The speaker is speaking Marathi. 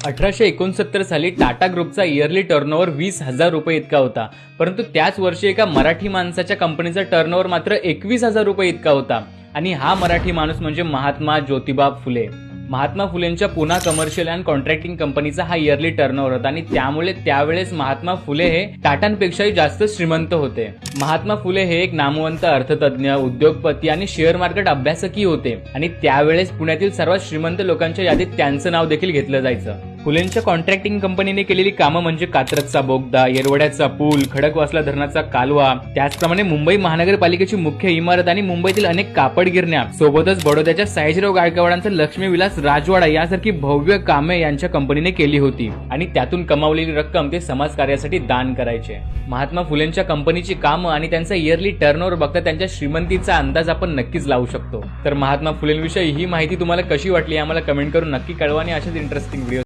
1869 साली टाटा ग्रुपचा इयरली टर्नओव्हर 20,000 रुपये इतका होता, परंतु त्याच वर्षी एका मराठी माणसाच्या कंपनीचा टर्नओव्हर मात्र 21,000 रुपये इतका होता आणि हा मराठी माणूस म्हणजे महात्मा ज्योतिबा फुले। महात्मा फुलेंच्या पुना कमर्शियल अँड कॉन्ट्रॅक्टिंग कंपनीचा हा इयरली टर्नओव्हर होता आणि त्यामुळे त्यावेळेस महात्मा फुले हे टाटांपेक्षाही जास्त श्रीमंत होते। महात्मा फुले हे एक नामवंत अर्थतज्ञ, उद्योगपती आणि शेअर मार्केट अभ्यासकही होते आणि त्यावेळेस पुण्यातील सर्वात श्रीमंत लोकांच्या यादीत त्यांचं नाव देखील घेतलं जायचं। फुलेंच्या कॉन्ट्रॅक्टिंग कंपनीने केलेली कामं म्हणजे कात्रजचा बोगदा, येरवड्याचा पूल, खडकवासला धरणाचा कालवा, त्याचप्रमाणे मुंबई महानगरपालिकेची मुख्य इमारत आणि मुंबईतील अनेक कापड गिरण्या, सोबतच बडोद्याच्या सयाजीराव गायकवाडांचा लक्ष्मीविलास राजवाडा यासारखी भव्य कामे यांच्या कंपनीने केली होती आणि त्यातून कमावलेली रक्कम ते समाजकार्यासाठी दान करायचे। महात्मा फुलेंच्या कंपनीची कामं आणि त्यांचा इयरली टर्नओव्हर बघता त्यांच्या श्रीमंतीचा अंदाज आपण नक्कीच लावू शकतो। तर महात्मा फुलेंविषयी ही माहिती तुम्हाला कशी वाटली आम्हाला कमेंट करून नक्की कळवा आणि अशाच इंटरेस्टिंग व्हिडिओ